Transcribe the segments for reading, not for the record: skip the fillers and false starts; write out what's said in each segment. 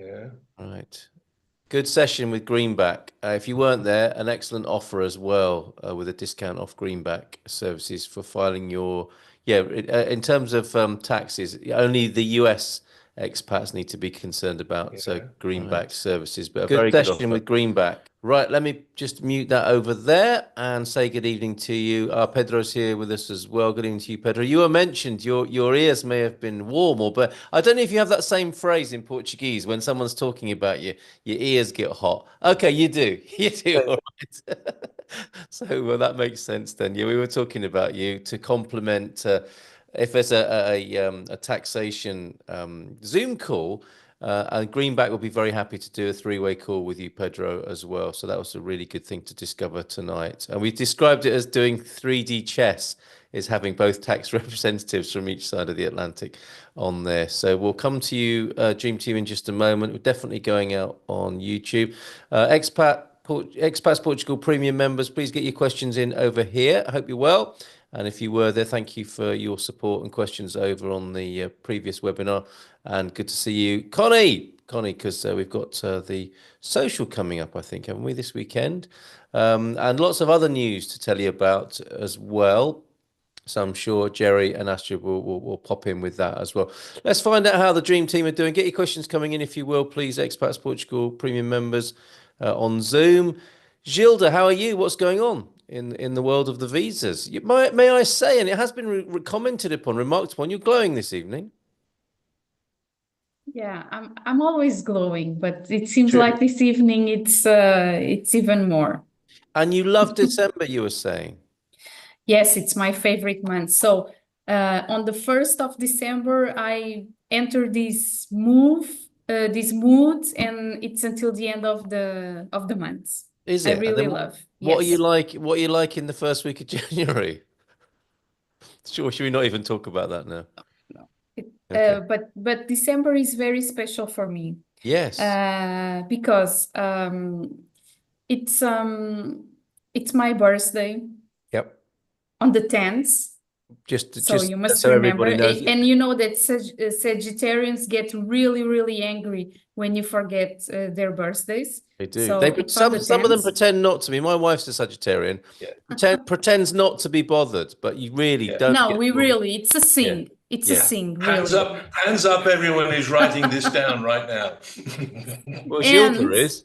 Yeah. Right. Good session with Greenback. If you weren't there, an excellent offer as well with a discount off Greenback services for filing your, in terms of taxes, only the US expats need to be concerned about. So Yeah. Greenback Right. services, but a Good very good session offer. with Greenback. Right, let me just mute that over there and say good evening to you. Pedro's here with us as well. Good evening to you, Pedro. You were mentioned, your ears may have been warm, but I don't know if you have that same phrase in Portuguese when someone's talking about you. Your ears get hot. Okay, you do. You do. All right. So, well, that makes sense then. Yeah, we were talking about you to complement if there's a taxation Zoom call, and Greenback will be very happy to do a three-way call with you, Pedro, as well. So that was a really good thing to discover tonight. And we described it as doing 3D chess, is having both tax representatives from each side of the Atlantic on there. So we'll come to you, Dream Team, in just a moment. We're definitely going out on YouTube. Expats Portugal Premium members, please get your questions in over here. I hope you're well. And if you were there, thank you for your support and questions over on the previous webinar. And good to see you, Connie, because we've got the social coming up, I think, haven't we, this weekend? And lots of other news to tell you about as well. So I'm sure Jerry and Astrid will pop in with that as well. Let's find out how the Dream Team are doing. Get your questions coming in, if you will, please, Expats Portugal Premium members on Zoom. Gilda, how are you? What's going on in the world of the visas? May I say, and it has been commented upon, remarked upon, you're glowing this evening. Yeah, I'm always glowing, but it seems True. like this evening it's even more. And you love December, you were saying. Yes, it's my favorite month. So on the 1st of December, I enter this mood, and it's until the end of the month. Is I it? And really then love. what are you Yes. like? What are you like in the first week of January? Sure, should we not even talk about that now? No. Okay. But December is very special for me. Yes. Because it's my birthday. Yep. On the 10th. So you must so remember. everybody knows. And you know that Sagittarians get really, really angry when you forget their birthdays. They do. So it's on the Some of them 10th. pretend not to be. My wife's a Sagittarian. Yeah. Pretends not to be bothered, but you really Yeah. don't. No, get we bothered. really, it's a sing. Yeah. It's Yeah. a sing, really. Hands up, everyone who's writing this down right now. Well, Gilda is.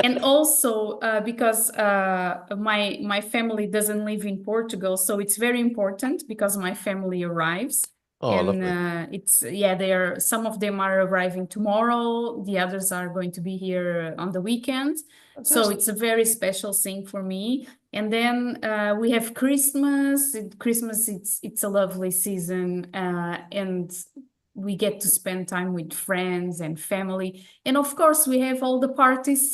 And also because my family doesn't live in Portugal, so it's very important because my family arrives. Oh, and lovely. some of them are arriving tomorrow. The others are going to be here on the weekend. Fantastic. So it's a very special thing for me. And then we have Christmas. Christmas, it's a lovely season, and we get to spend time with friends and family. And of course, we have all the parties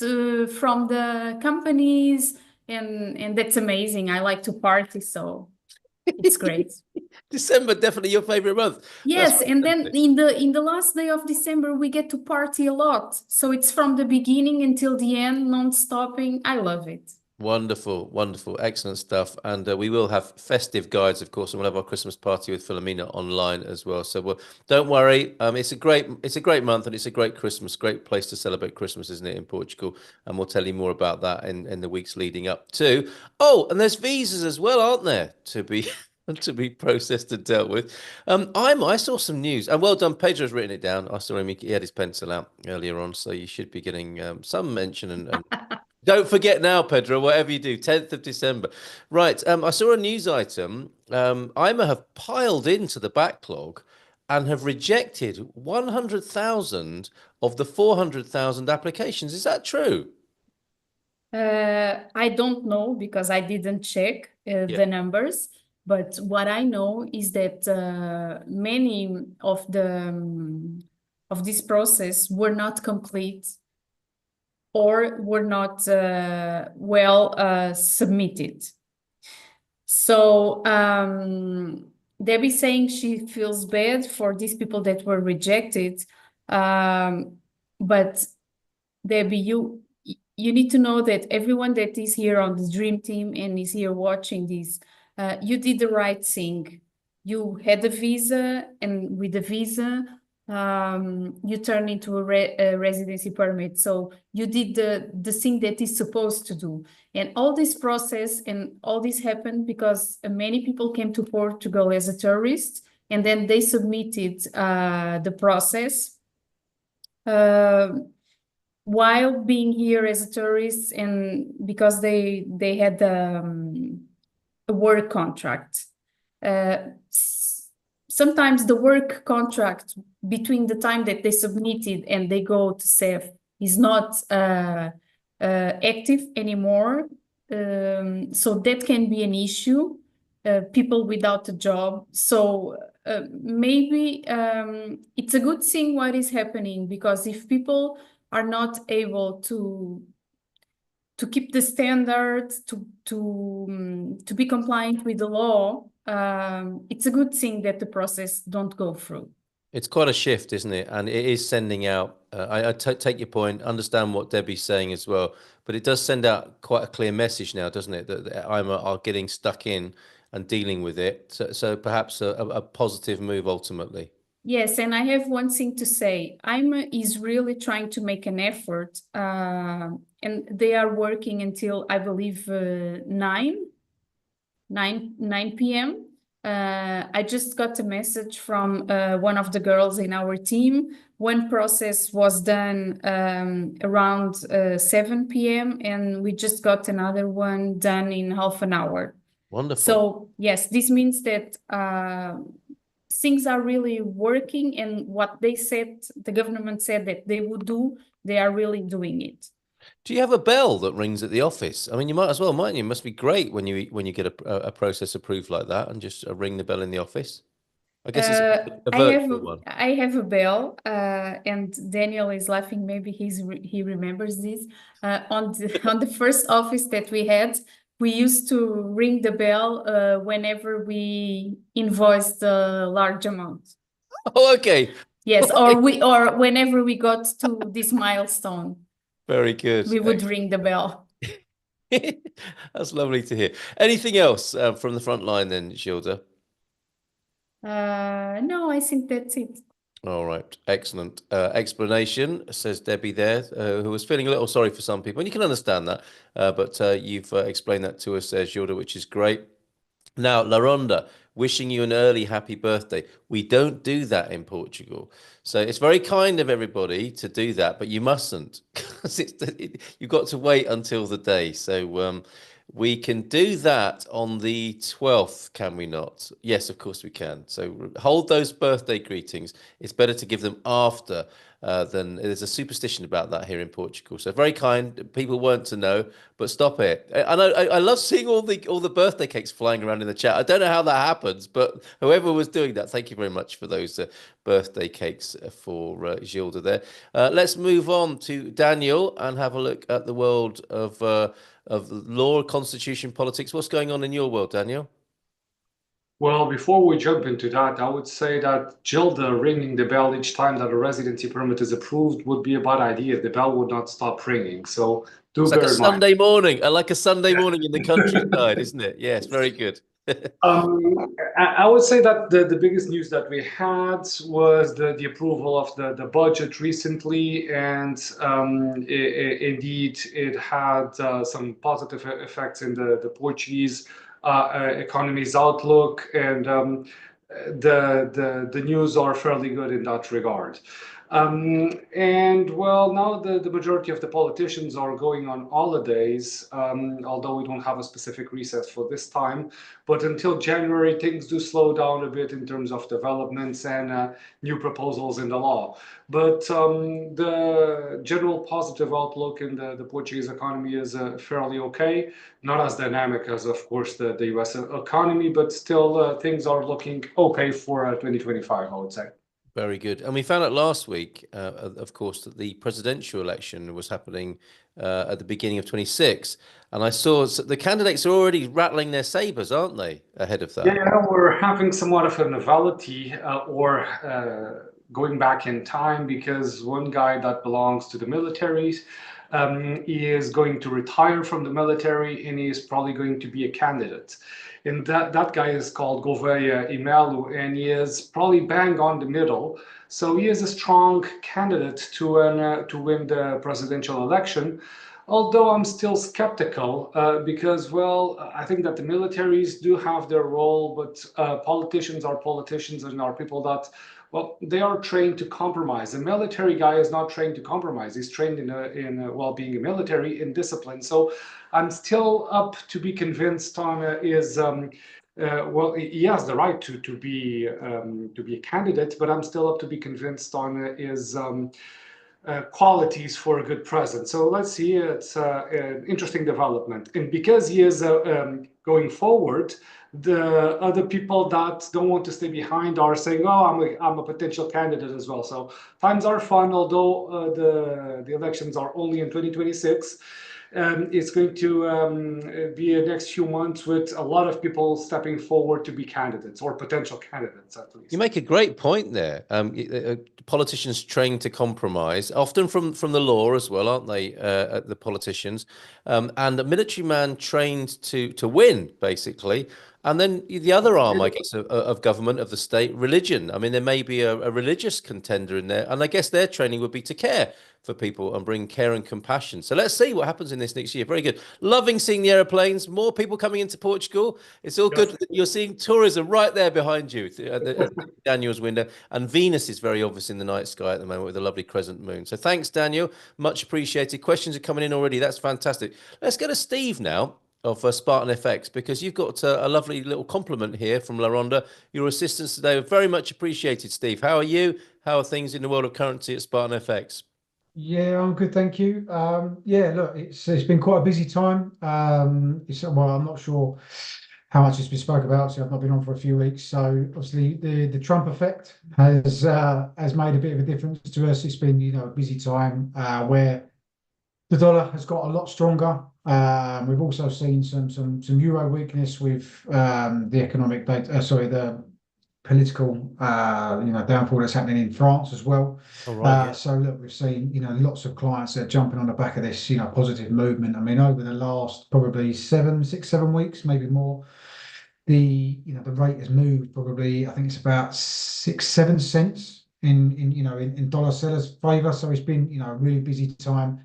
from the companies, and that's amazing. I like to party, so it's great. December, definitely your favorite month. Yes, and then in the last day of December, we get to party a lot. So it's from the beginning until the end, non-stopping. I love it. Wonderful, wonderful, excellent stuff. And we will have festive guides, of course, and we'll have our Christmas party with Philomena online as well. So don't worry. It's a great month, and it's a great Christmas, great place to celebrate Christmas, isn't it, in Portugal? And we'll tell you more about that in the weeks leading up to. Oh, and there's visas as well, aren't there, to be processed and dealt with. I saw some news, and well done, Pedro's written it down. I saw him; he had his pencil out earlier on, so you should be getting some mention and don't forget now, Pedro, whatever you do, 10th of December. Right. I saw a news item. IMA have piled into the backlog and have rejected 100,000 of the 400,000 applications. Is that true? I don't know because I didn't check the numbers. But what I know is that many of of this process were not complete or were not well submitted. So Debbie's saying she feels bad for these people that were rejected. But Debbie, you need to know that everyone that is here on the Dream Team and is here watching this, you did the right thing. You had a visa, and with the visa, you turn into a residency permit. So you did the thing that is supposed to do. And all this process and all this happened because many people came to Portugal as a tourist, and then they submitted the process while being here as a tourist, and because they had a work contract. Sometimes the work contract between the time that they submitted and they go to SEF is not active anymore. So that can be an issue, people without a job. So maybe it's a good thing what is happening, because if people are not able to keep the standards, to be compliant with the law, it's a good thing that the process don't go through. It's quite a shift, isn't it? And it is sending out, I take your point, understand what Debbie's saying as well, but it does send out quite a clear message now, doesn't it? That are getting stuck in and dealing with it. So perhaps a positive move ultimately. Yes, and I have one thing to say. IMA is really trying to make an effort, and they are working until, I believe, 9 p.m. I just got a message from one of the girls in our team. One process was done around 7 p.m. and we just got another one done in half an hour. Wonderful. So yes, this means that things are really working, and what they said, the government said that they would do, they are really doing it. Do you have a bell that rings at the office? I mean, you might as well, mightn't you? It must be great when you get a process approved like that and just ring the bell in the office. I guess it's a virtual one. I have a bell, and Daniel is laughing. Maybe he remembers this. On the first office that we had, we used to ring the bell whenever we invoiced a large amount. Oh, okay. Yes, or whenever we got to this milestone. Very good. We would ring the bell. That's lovely to hear. Anything else from the front line then, Gilda? No, I think that's it. All right, excellent explanation, says Debbie there, who was feeling a little sorry for some people, and you can understand that, but you've explained that to us, Gilda, which is great. Now, Laronda, wishing you an early happy birthday. We don't do that in Portugal. So it's very kind of everybody to do that, but you mustn't. You've got to wait until the day. So we can do that on the 12th, can we not? Yes, of course we can. So hold those birthday greetings. It's better to give them after than there's a superstition about that here in Portugal. So very kind. People weren't to know, but stop it. And I love seeing all the birthday cakes flying around in the chat. I don't know how that happens, but whoever was doing that, thank you very much for those birthday cakes for Gilda there. Let's move on to Daniel and have a look at the world of law, constitution, politics. What's going on in your world, Daniel? Well, before we jump into that, I would say that Gilda ringing the bell each time that a residency permit is approved would be a bad idea. The bell would not stop ringing. So do bear in mind. Like a Sunday morning, like a Sunday morning in the countryside, isn't it? Yes, very good. I would say that the biggest news that we had was the approval of the budget recently, and indeed it had some positive effects in the Portuguese economy's outlook, and the news are fairly good in that regard. And well, now the majority of the politicians are going on holidays, although we don't have a specific recess for this time. But until January, things do slow down a bit in terms of developments and new proposals in the law. But the general positive outlook in the Portuguese economy is fairly okay. Not as dynamic as, of course, the US economy, but still things are looking okay for 2025, I would say. Very good. And we found out last week, of course, that the presidential election was happening at the beginning of 26. And I saw the candidates are already rattling their sabers, aren't they, ahead of that? Yeah, we're having somewhat of a novelty or going back in time, because one guy that belongs to the military is going to retire from the military, and he is probably going to be a candidate. And that guy is called Gouveia Imelo, and he is probably bang on the middle So he is a strong candidate to win the presidential election. Although I'm still skeptical because, well, I think that the militaries do have their role, but politicians are politicians and are people that, well, they are trained to compromise. The military guy is not trained to compromise. He's trained well, being a military in discipline. So I'm still up to be convinced on well, he has the right to be a candidate, but I'm still up to be convinced on his qualities for a good president. So let's see, it's an interesting development. And because he is going forward, the other people that don't want to stay behind are saying, oh, I'm a potential candidate as well. So times are fun, although the elections are only in 2026. It's going to be the next few months with a lot of people stepping forward to be candidates or potential candidates, at least. You make a great point there. Politicians trained to compromise, often from the law as well, aren't they? The politicians, and a military man trained to win, basically. And then the other arm, I guess, of government, of the state, religion. I mean, there may be a religious contender in there, and I guess their training would be to care for people and bring care and compassion. So let's see what happens in this next year. Very good. Loving seeing the aeroplanes, more people coming into Portugal. It's all good. You're seeing tourism right there behind you at Daniel's window. And Venus is very obvious in the night sky at the moment with a lovely crescent moon. So thanks, Daniel. Much appreciated. Questions are coming in already. That's fantastic. Let's go to Steve now of Spartan FX, because you've got a lovely little compliment here from LaRonda. Your assistance today very much appreciated, Steve. How are you? How are things in the world of currency at Spartan FX? Yeah, I'm good, thank you. Yeah, look, it's been quite a busy time. Well, I'm not sure how much it's been spoke about. So I've not been on for a few weeks. So obviously the Trump effect has made a bit of a difference to us. It's been a busy time where the dollar has got a lot stronger. We've also seen some euro weakness with the economic data. The political downfall that's happening in France as well. Yeah. So look, we've seen lots of clients that are jumping on the back of this positive movement. I mean, over the last probably 6, 7 weeks, maybe more, the rate has moved probably, I think it's about 6, 7 cents in dollar sellers' favor. So it's been a really busy time.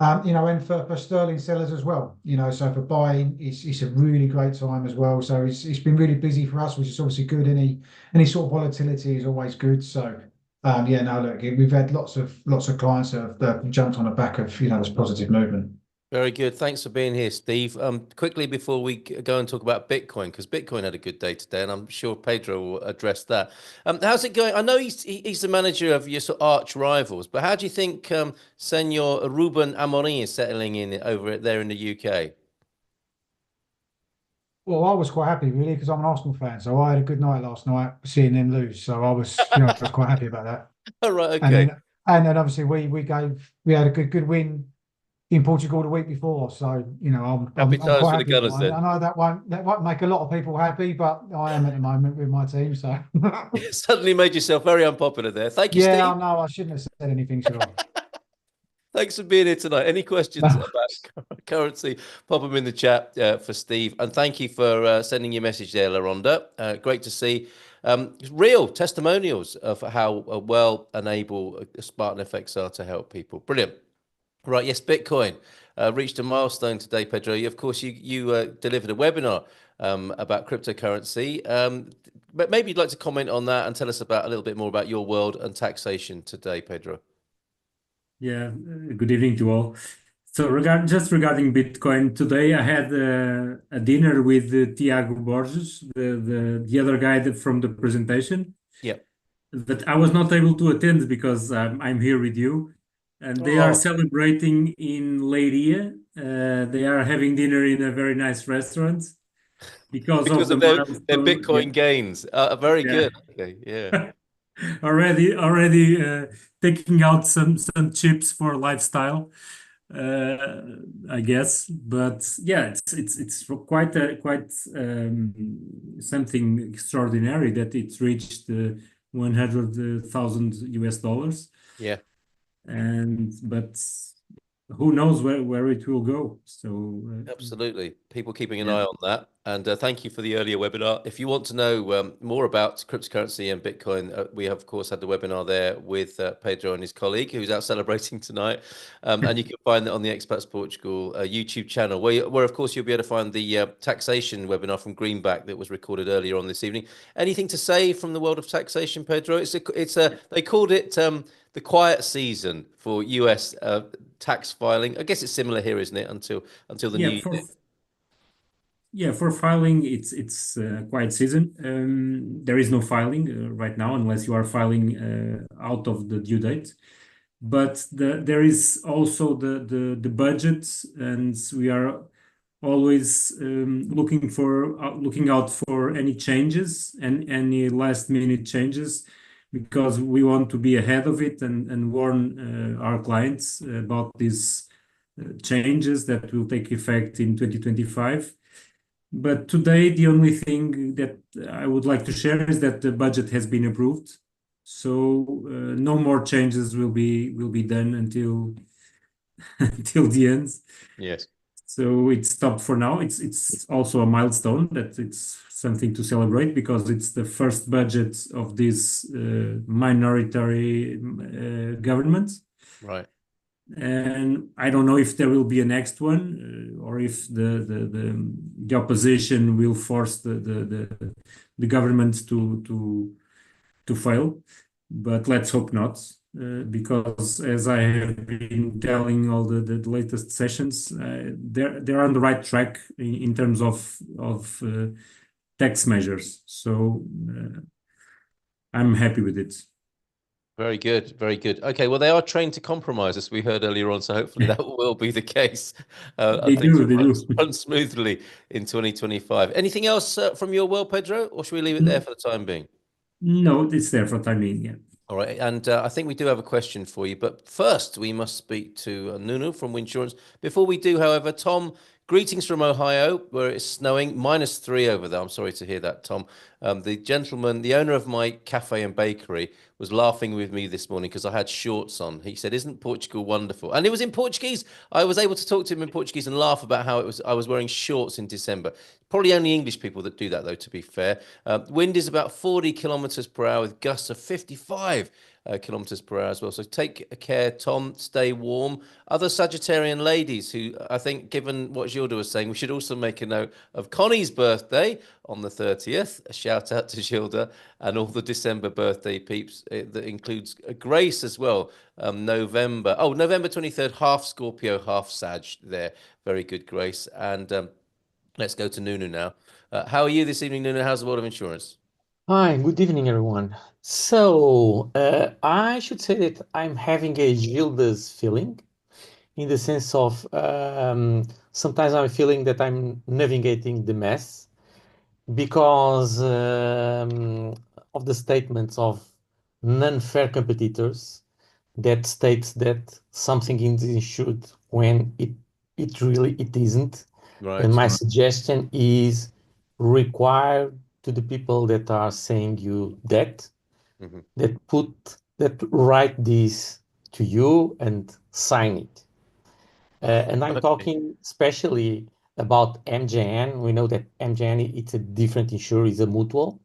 And for sterling sellers as well, so for buying, it's a really great time as well. So it's been really busy for us, which is obviously good. Any sort of volatility is always good. So yeah, no, look, we've had lots of clients that have jumped on the back of this positive movement. Very good. Thanks for being here, Steve. Quickly before we go and talk about Bitcoin, because Bitcoin had a good day today, and I'm sure Pedro will address that. How's it going? I know he's the manager of your sort of arch rivals, but how do you think Senor Ruben Amorim is settling in over there in the UK? Well, I was quite happy really because I'm an Arsenal fan, so I had a good night last night seeing them lose. So I was, I was quite happy about that. All right, okay. And then obviously we had a good win in Portugal the week before, so I'm quite happy the Gunners then. I know that won't make a lot of people happy, but I am at the moment with my team. So You suddenly made yourself very unpopular there. Thank you, Steve. Yeah, I know. I shouldn't have said anything, should I? Thanks for being here tonight. Any questions about currency, pop them in the chat for Steve. And thank you for sending your message there, LaRonda. Great to see real testimonials of how well and able Spartan FX are to help people. Brilliant. Right, yes, Bitcoin reached a milestone today, Pedro. Of course, you delivered a webinar about cryptocurrency. But maybe you'd like to comment on that and tell us a little bit more about your world and taxation today, Pedro. Yeah, good evening to all. So regarding Bitcoin, today I had a dinner with Tiago Borges, the other guy from the presentation. Yeah. But I was not able to attend because I'm here with you. And they are celebrating in Leiria. They are having dinner in a very nice restaurant because of their Bitcoin gains. Very good. Okay, yeah. already taking out some chips for lifestyle, I guess. But yeah, it's quite something extraordinary that it reached $100,000 US. Yeah. But who knows where it will go. So Absolutely. People keeping an yeah. eye on that. And thank you for the earlier webinar. If you want to know more about cryptocurrency and Bitcoin, we have, of course, had the webinar there with Pedro and his colleague, who's out celebrating tonight. And you can find that on the Expats Portugal YouTube channel, where, of course, you'll be able to find the taxation webinar from Greenback that was recorded earlier on this evening. Anything to say from the world of taxation, Pedro? They called it the quiet season for US tax filing. I guess it's similar here, isn't it? Until the new year. For filing, it's quiet season. There is no filing right now unless you are filing out of the due date. But there is also the budget, and we are always looking out for any changes and any last minute changes, because we want to be ahead of it and warn our clients about these changes that will take effect in 2025. But today, the only thing that I would like to share is that the budget has been approved. So no more changes will be done until until the end. Yes. So it's stopped for now. It's also a milestone, that it's something to celebrate, because it's the first budget of this minority government. Right. And I don't know if there will be a next one, or if the opposition will force the government to fail. But let's hope not, because as I have been telling all the latest sessions, they're on the right track in terms of tax measures. So I'm happy with it. Very good. Very good. Okay. Well, they are trained to compromise, as we heard earlier on. So hopefully that will be the case. They Things do. will run smoothly in 2025. Anything else from your world, Pedro, or should we leave it there for the time being? No, it's there for the time being. Yeah. All right. And I think we do have a question for you. But first, we must speak to Nuno from Winsurance. Before we do, however, Tom, greetings from Ohio, where it's snowing, -3 over there. I'm sorry to hear that, Tom. The gentleman, the owner of my cafe and bakery, was laughing with me this morning because I had shorts on. He said, "Isn't Portugal wonderful?" And it was in Portuguese. I was able to talk to him in Portuguese and laugh about how I was wearing shorts in December. Probably only English people that do that, though, to be fair. Wind is about 40 kilometers per hour with gusts of 55 kilometers per hour as well. So take care, Tom. Stay warm. Other Sagittarian ladies who, I think, given what Gilda was saying, we should also make a note of Connie's birthday on the 30th. A shout out to Gilda and all the December birthday peeps. That includes Grace as well. November 23rd, half Scorpio, half Sag there. Very good, Grace. And let's go to Nuno now. How are you this evening, Nuno? How's the world of insurance? Hi, good evening, everyone. So, I should say that I'm having a Gilda's feeling, in the sense of sometimes I'm feeling that I'm navigating the mess because of the statements of non-fair competitors that states that something is insured when it isn't. Right. And my suggestion is require to the people that are saying you that that write this to you and sign it. And I'm talking especially about MJN. We know that MJN, it's a different insurer, it's a mutual.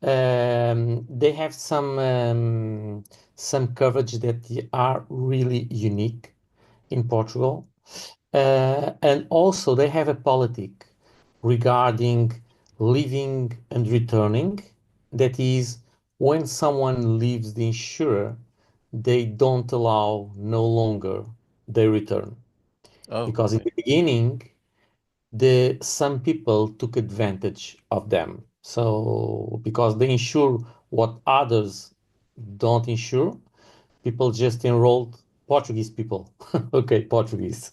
They have some coverage that are really unique in Portugal. And also they have a politic regarding leaving and returning. That is, when someone leaves the insurer, they don't allow no longer they return. Because in the beginning, some people took advantage of them. So because they insure what others don't insure, people just enrolled, Portuguese people, okay, Portuguese,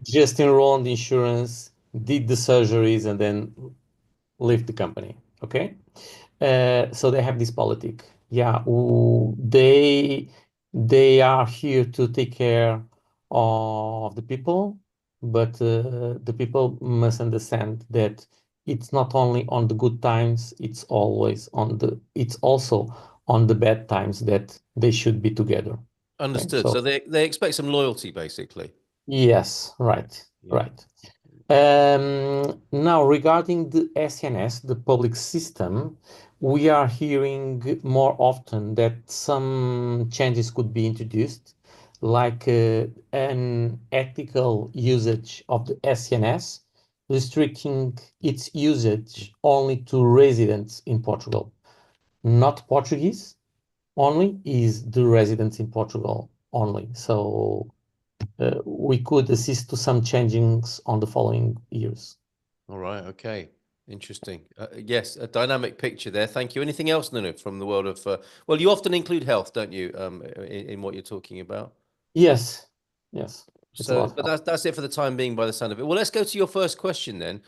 just enrolled insurance, did the surgeries, and then left the company. Okay, so they have this politic. Yeah, they are here to take care of the people, but the people must understand that it's not only on the good times, it's also on the bad times that they should be together. Understood. So So they expect some loyalty, basically. yes, right, Yeah. right. Now, regarding the SNS, the public system, we are hearing more often that some changes could be introduced, like an ethical usage of the SNS, restricting its usage only to residents in Portugal, not Portuguese only, is the residents in Portugal only. So we could assist to some changings on the following years. All right. Okay. Interesting. Yes, a dynamic picture there. Thank you. Anything else, Nuno, from the world of, well, you often include health, don't you, in what you're talking about? Yes, yes, it's So, about but health. that's it for the time being by the sound of it. Well, let's go to your first question then,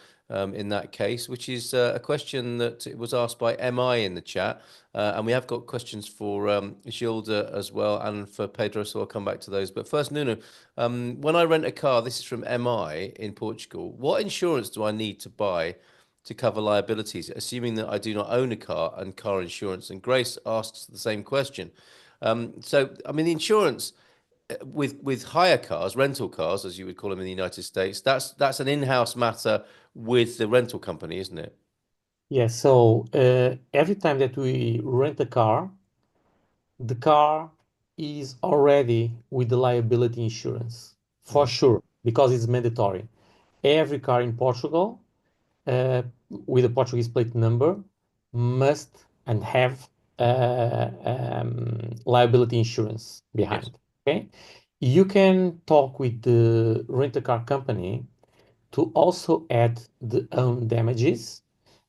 in that case, which is a question that was asked by MI in the chat. And we have got questions for Gilda as well and for Pedro, so I'll come back to those. But first, Nuno, when I rent a car, this is from MI in Portugal, what insurance do I need to buy to cover liabilities, assuming that I do not own a car and car insurance? And Grace asks the same question. So, I mean, the insurance with hire cars, rental cars, as you would call them in the United States, that's an in-house matter with the rental company, isn't it? Yes, so every time that we rent a car, the car is already with the liability insurance for sure, because it's mandatory. Every car in Portugal uh, with a Portuguese plate number must and have liability insurance Yes. behind. Okay, you can talk with the rent-a-car company to also add the own damages.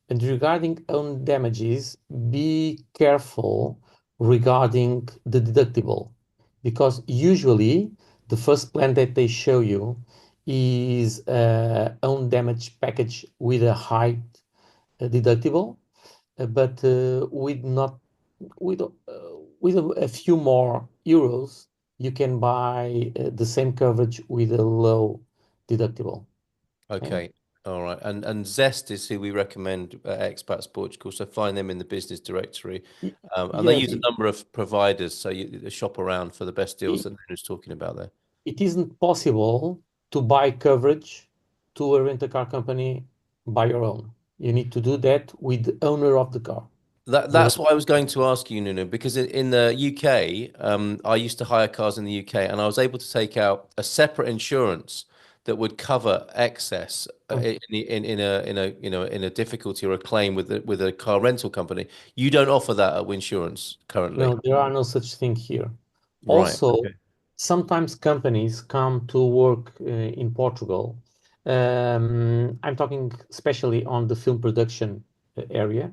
And regarding own damages, be careful regarding the deductible, because usually the first plan that they show you is own damage package with a high deductible, but with a few more euros, you can buy the same coverage with a low deductible. Okay. All right. And Zest is who we recommend Expats Portugal. So find them in the business directory. And they Yes, use a number of providers. So you shop around for the best deals that Nuno's talking about there. it isn't possible to buy coverage to a rent-a-car company by your own. You need to do that with the owner of the car. That's what I was going to ask you, Nuno, because in the UK, I used to hire cars in the UK, and I was able to take out a separate insurance that would cover excess in a difficulty or a claim with a car rental company. You don't offer that at Winsurance currently, No, there are no such thing here. right? Also, Okay. sometimes companies come to work in Portugal. I'm talking especially on the film production area,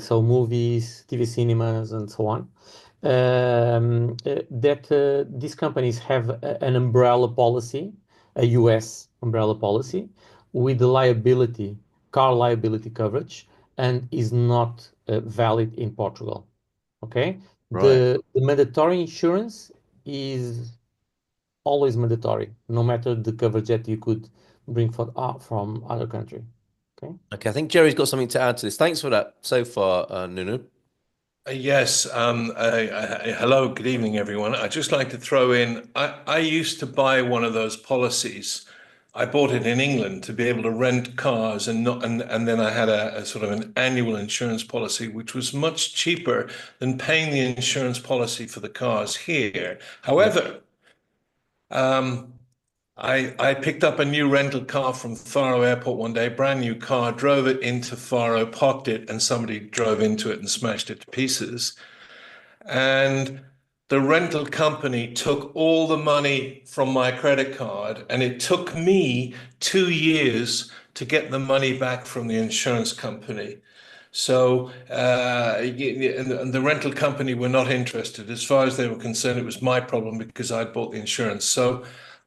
so movies, TV cinemas, and so on. That these companies have an umbrella policy, a US umbrella policy, with the liability, car liability coverage, and is not valid in Portugal. Okay, Right. the mandatory insurance is always mandatory, no matter the coverage that you could bring from other country. Okay. Okay, I think Jerry's got something to add to this. Thanks for that so far, Nuno. Yes. Hello. Good evening, everyone. I'd just like to throw in, I used to buy one of those policies. I bought it in England to be able to rent cars and then I had a sort of an annual insurance policy, which was much cheaper than paying the insurance policy for the cars here. However, I picked up a new rental car from Faro Airport one day, brand new car, drove it into Faro, parked it, and somebody drove into it and smashed it to pieces. And the rental company took all the money from my credit card, and it took me 2 years to get the money back from the insurance company. So, and the rental company were not interested. As far as they were concerned, it was my problem because I'd bought the insurance. So,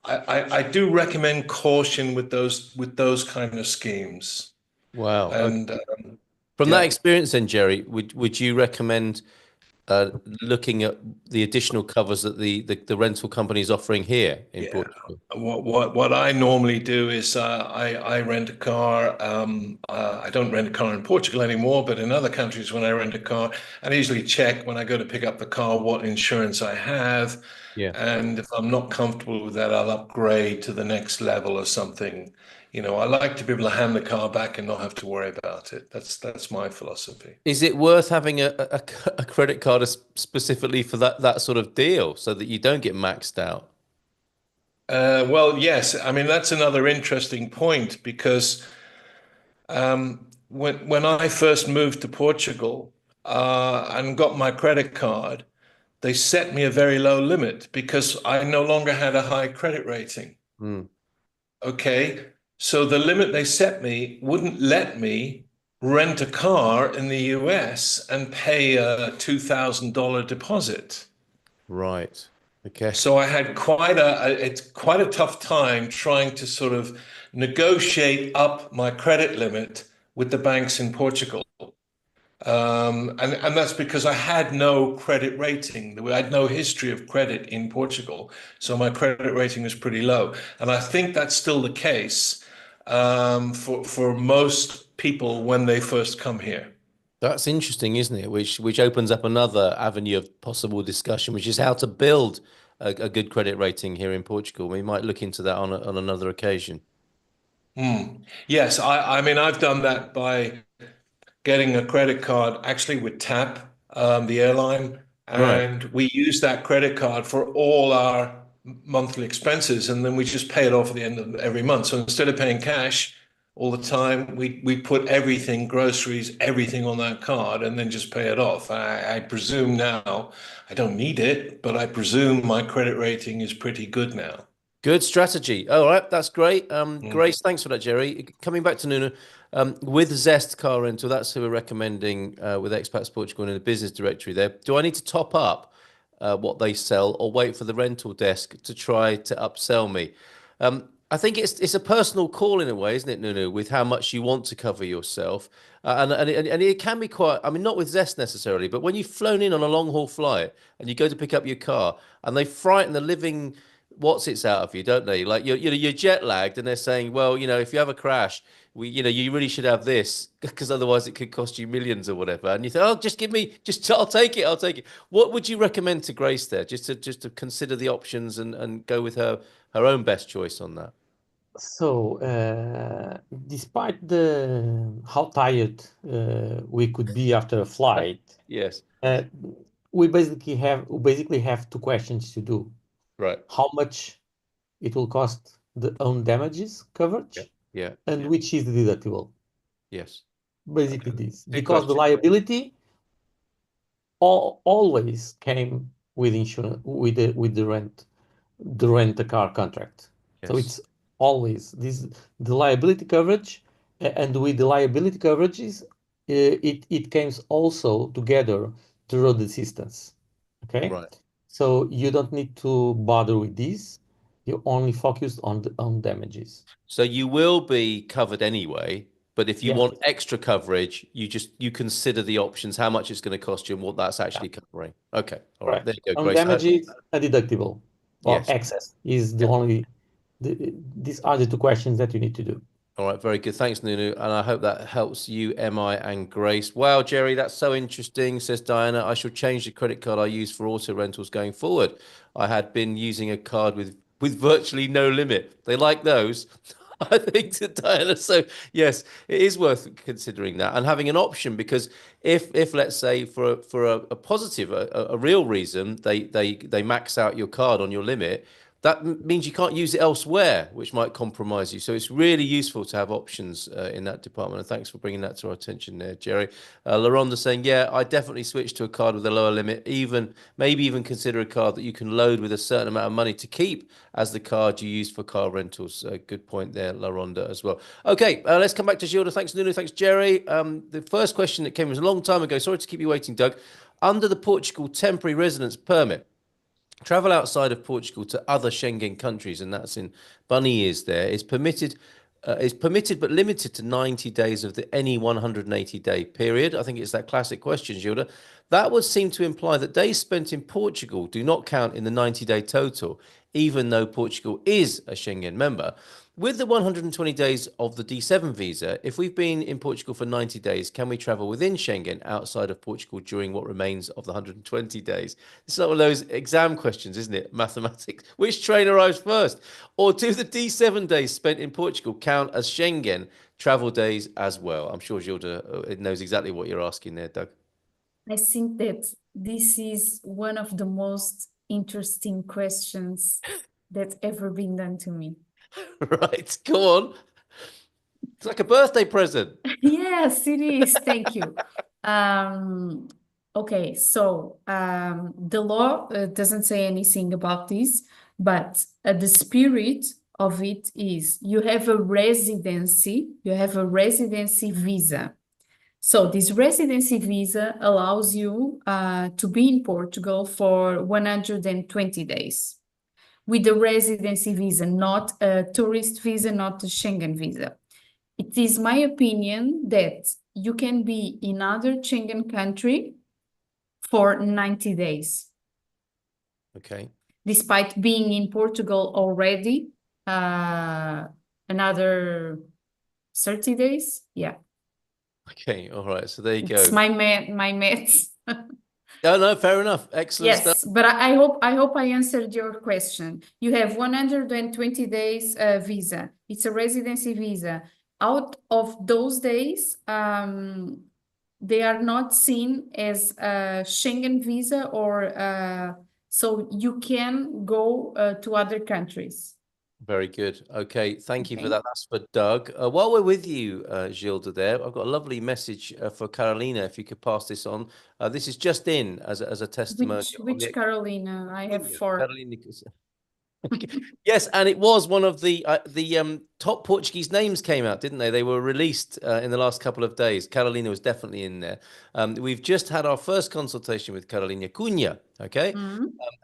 I do recommend caution with those kind of schemes. Wow. And From that yeah. experience, then, Jerry, would you recommend looking at the additional covers that the rental company is offering here in Portugal? What I normally do is I rent a car. I don't rent a car in Portugal anymore, but in other countries, when I rent a car, I usually check when I go to pick up the car what insurance I have. Yeah. And if I'm not comfortable with that, I'll upgrade to the next level or something. I like to be able to hand the car back and not have to worry about it. That's my philosophy. Is it worth having a credit card specifically for that sort of deal so that you don't get maxed out? Well, yes. I mean, that's another interesting point because when I first moved to Portugal and got my credit card, they set me a very low limit because I no longer had a high credit rating. Mm. Okay, so the limit they set me wouldn't let me rent a car in the US and pay a $2,000 deposit. Right. Okay. So I had it's quite a tough time trying to sort of negotiate up my credit limit with the banks in Portugal. And that's because I had no credit rating. I had no history of credit in Portugal. So my credit rating was pretty low. And I think that's still the case for most people when they first come here. That's interesting, isn't it? Which opens up another avenue of possible discussion, which is how to build a good credit rating here in Portugal. We might look into that on another occasion. Yes, I mean, I've done that by getting a credit card actually with TAP, the airline, Right. and we use that credit card for all our monthly expenses, and then we just pay it off at the end of every month. So instead of paying cash all the time, we put everything, groceries, everything on that card, and then just pay it off. I presume now, I don't need it, but I presume my credit rating is pretty good now. Good strategy. All right, that's great. Grace, thanks for that, Jerry. Coming back to Nuno, with Zest Car Rental, that's who we're recommending with Expats Portugal in the business directory there. Do I need to top up what they sell or wait for the rental desk to try to upsell me? I think it's a personal call in a way, isn't it, Nuno, with how much you want to cover yourself. And it can be quite, I mean, not with Zest necessarily, but when you've flown in on a long haul flight and you go to pick up your car and they frighten the living what's it's out of you, don't they? Like you're jet lagged, and they're saying, well, if you have a crash, you really should have this because otherwise it could cost you millions or whatever. And you think, oh, just give me, I'll take it, I'll take it. What would you recommend to Grace there, just to consider the options and go with her own best choice on that? So, despite how tired we could be after a flight, Yes. we basically have two questions to do. Right. How much it will cost the own damages coverage, Yeah. and which is the deductible. Yes. Basically this, Big because the question. liability always came with insurance, with the rent a car contract. So Yes. it's always the liability coverage, and with the liability coverages, it comes also together the road assistance. Okay. Right. So you don't need to bother with this. You only focus on damages. So you will be covered anyway, but if you Yes. want extra coverage, you consider the options, how much it's going to cost you and what that's actually covering. Okay. All right. Correct. There you go, On Grace. damages, a deductible. Well, Yes. excess is the only. These are the two questions that you need to do. All right, very good. Thanks, Nunu. And I hope that helps you, MI and Grace. Wow, Jerry, that's so interesting, says Diana. I shall change the credit card I use for auto rentals going forward. I had been using a card with virtually no limit. They like those. I think to Diana. So yes, it is worth considering that and having an option, because if let's say for a positive, a real reason, they max out your card on your limit, that means you can't use it elsewhere, which might compromise you. So it's really useful to have options in that department. And thanks for bringing that to our attention there, Jerry. LaRonda saying, yeah, I definitely switched to a card with a lower limit, maybe even consider a card that you can load with a certain amount of money to keep as the card you use for car rentals. Good point there, LaRonda, as well. Okay, let's come back to Gilda. Thanks, Nuno. Thanks, Jerry. The first question that came was a long time ago. Sorry to keep you waiting, Doug. Under the Portugal temporary residence permit, travel outside of Portugal to other Schengen countries, and that's in bunny ears there, is permitted but limited to 90 days of any 180-day period. I think it's that classic question, Gilda. That would seem to imply that days spent in Portugal do not count in the 90-day total, even though Portugal is a Schengen member. With the 120 days of the D7 visa, if we've been in Portugal for 90 days, can we travel within Schengen outside of Portugal during what remains of the 120 days? It's not one of those exam questions, isn't it? Mathematics. Which train arrives first? Or do the D7 days spent in Portugal count as Schengen travel days as well? I'm sure Gilda knows exactly what you're asking there, Doug. I think that this is one of the most interesting questions that's ever been done to me. Right, go on. It's like a birthday present. Yes, it is. Thank you. Okay, so the law doesn't say anything about this, but the spirit of it is you have a residency visa. So this residency visa allows you to be in Portugal for 120 days with the residency visa, not a tourist visa, not a Schengen visa. It is my opinion that you can be in other Schengen country for 90 days. Okay. Despite being in Portugal already, another 30 days. Yeah. Okay, all right. So there you It's go. my maths. Oh, no, fair enough. Excellent stuff. Yes, but I hope I answered your question. You have 120 days visa. It's a residency visa. Out of those days, they are not seen as a Schengen visa or so you can go to other countries. Very good. Okay, thank you for Okay. that. That's for Doug. While we're with you, Gilda, there, I've got a lovely message for Carolina, if you could pass this on. This is just in as a testimonial. Which Carolina? I have 4. Carolina. Yes, and it was one of the top Portuguese names came out, didn't they? They were released in the last couple of days. Carolina was definitely in there. We've just had our first consultation with Carolina Cunha, okay?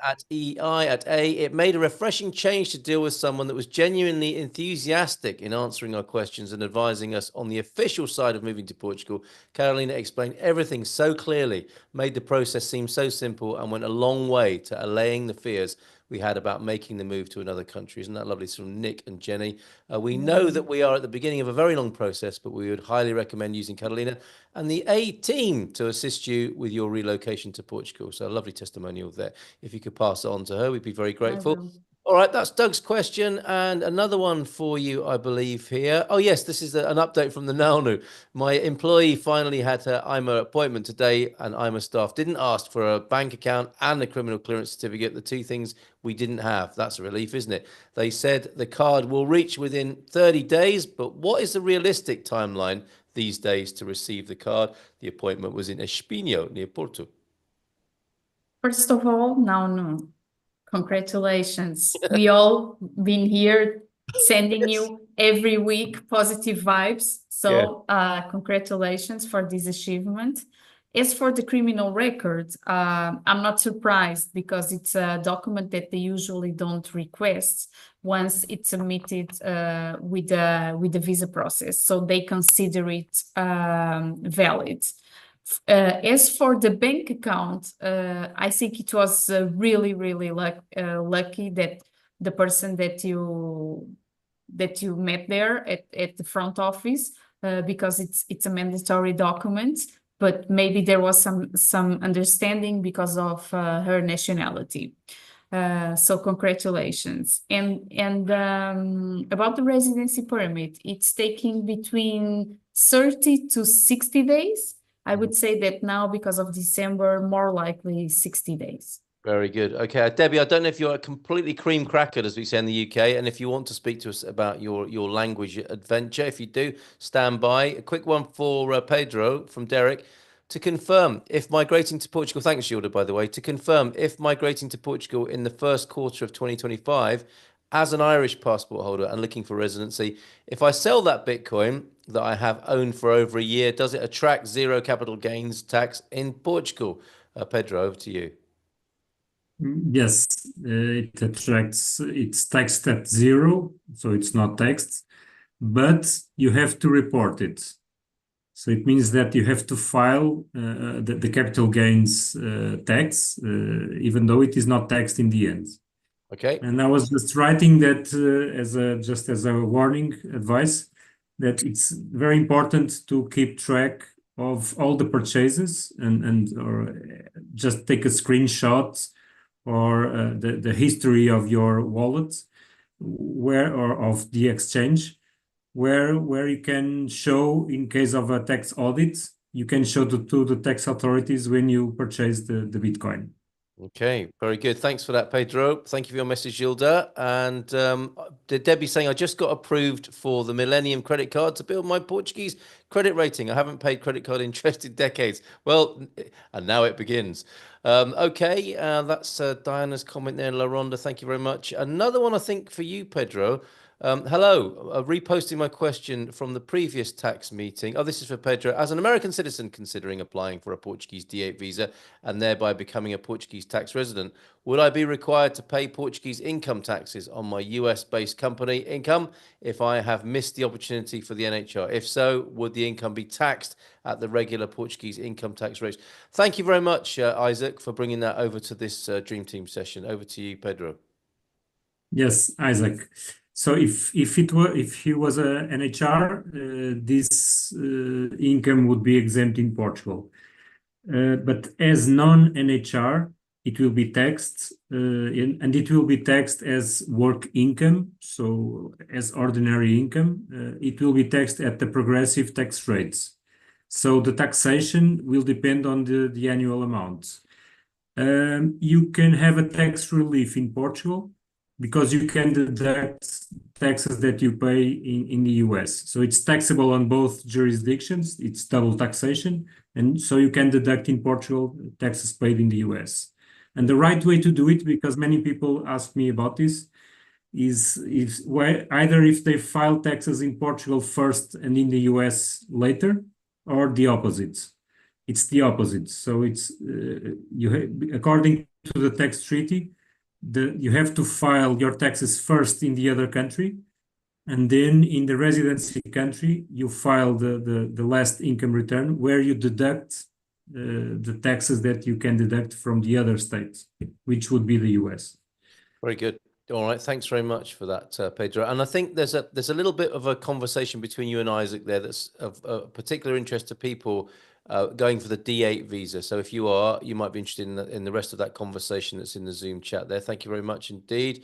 At EI, at A. It made a refreshing change to deal with someone that was genuinely enthusiastic in answering our questions and advising us on the official side of moving to Portugal. Carolina explained everything so clearly, made the process seem so simple, and went a long way to allaying the fears we had about making the move to another country. Isn't that lovely? It's from Nick and Jenny. We know that we are at the beginning of a very long process, but we would highly recommend using Carolina and the A team to assist you with your relocation to Portugal. So a lovely testimonial there. If you could pass it on to her, we'd be very grateful. All right, that's Doug's question. And another one for you, I believe, here. Oh, yes, this is an update from the Naunu. My employee finally had her IMA appointment today, and IMA staff didn't ask for a bank account and a criminal clearance certificate, the two things we didn't have. That's a relief, isn't it? They said the card will reach within 30 days, but what is the realistic timeline these days to receive the card? The appointment was in Espinho, near Porto. First of all, no. Congratulations. We all been here sending you every week positive vibes. So congratulations for this achievement. As for the criminal record, I'm not surprised because it's a document that they usually don't request once it's submitted with the visa process. So they consider it valid. As for the bank account, I think it was really, really lucky that the person that you met there at the front office, because it's a mandatory document, but maybe there was some understanding because of her nationality. So congratulations. And about the residency permit, it's taking between 30 to 60 days. I would say that now, because of December, more likely 60 days. Very good. Okay, Debbie, I don't know if you're a completely cream crackered, as we say in the UK, and if you want to speak to us about your language adventure. If you do, stand by. A quick one for Pedro from Derek. To confirm, if migrating to Portugal, thanks, Gilda, by the way, to confirm, if migrating to Portugal in the first quarter of 2025, as an Irish passport holder and looking for residency, if I sell that Bitcoin that I have owned for over a year, does it attract zero capital gains tax in Portugal? Pedro, over to you. Yes, it attracts, it's taxed at 0, so it's not taxed, but you have to report it. So it means that you have to file the capital gains tax, even though it is not taxed in the end. Okay. And I was just writing that just as a warning advice, that it's very important to keep track of all the purchases or just take a screenshot or the history of your wallet or of the exchange, where you can show, in case of a tax audit, you can show to the tax authorities when you purchase the Bitcoin. Okay, very good. Thanks for that, Pedro. Thank you for your message, Gilda. And Debbie saying, I just got approved for the Millennium credit card to build my Portuguese credit rating. I haven't paid credit card interest in decades. Well, and now it begins. Okay, that's Diana's comment there, LaRonda. Thank you very much. Another one, I think, for you, Pedro. Hello, reposting my question from the previous tax meeting. Oh, this is for Pedro. As an American citizen considering applying for a Portuguese D8 visa and thereby becoming a Portuguese tax resident, would I be required to pay Portuguese income taxes on my US-based company income if I have missed the opportunity for the NHR? If so, would the income be taxed at the regular Portuguese income tax rates? Thank you very much, Isaac, for bringing that over to this Dream Team session. Over to you, Pedro. Yes, Isaac. So if he was a NHR, this income would be exempt in Portugal. But as non-NHR, it will be taxed, and it will be taxed as work income. So as ordinary income, it will be taxed at the progressive tax rates. So the taxation will depend on the annual amount. You can have a tax relief in Portugal, because you can deduct taxes that you pay in the US. So it's taxable on both jurisdictions. It's double taxation. And so you can deduct in Portugal taxes paid in the US. And the right way to do it, because many people ask me about this, is either if they file taxes in Portugal first and in the US later, or the opposite. It's the opposite. So it's according to the tax treaty, you have to file your taxes first in the other country, and then in the residency country, you file the last income return where you deduct the taxes that you can deduct from the other states, which would be the US. Very good. All right, thanks very much for that, Pedro. And I think there's a little bit of a conversation between you and Isaac there that's of particular interest to people going for the D8 visa. So if you are, you might be interested in the rest of that conversation that's in the Zoom chat there. Thank you very much indeed.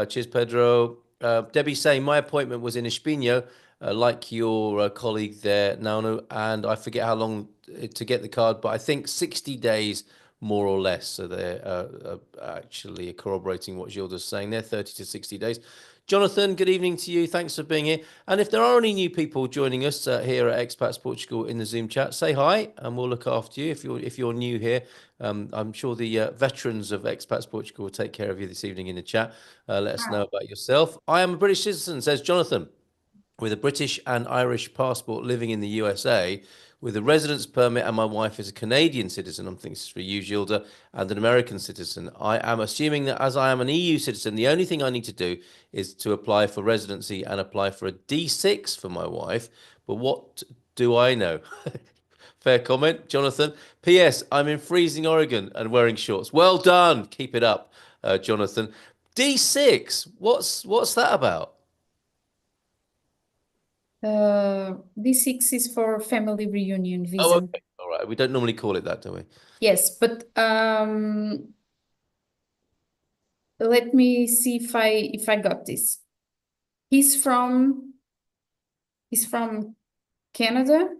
Cheers, Pedro. Debbie saying, my appointment was in Espinho, like your colleague there, Nauno, and I forget how long to get the card, but I think 60 days more or less. So they're actually corroborating what Gilda's saying there, 30 to 60 days. Jonathan, good evening to you. Thanks for being here. And if there are any new people joining us here at Expats Portugal in the Zoom chat, say hi and we'll look after you. If you're new here, I'm sure the veterans of Expats Portugal will take care of you this evening in the chat. Let us know about yourself. I am a British citizen, says Jonathan, with a British and Irish passport living in the USA, with a residence permit, and my wife is a Canadian citizen. I'm thinking this is for you, Gilda, and an American citizen. I am assuming that as I am an EU citizen, the only thing I need to do is to apply for residency and apply for a D6 for my wife. But what do I know? Fair comment, Jonathan. P.S. I'm in freezing Oregon and wearing shorts. Well done. Keep it up, Jonathan. D6, what's that about? D6 is for family reunion visa. Oh, okay. All right. We don't normally call it that, do we? Yes, but let me see if I got this. He's from Canada.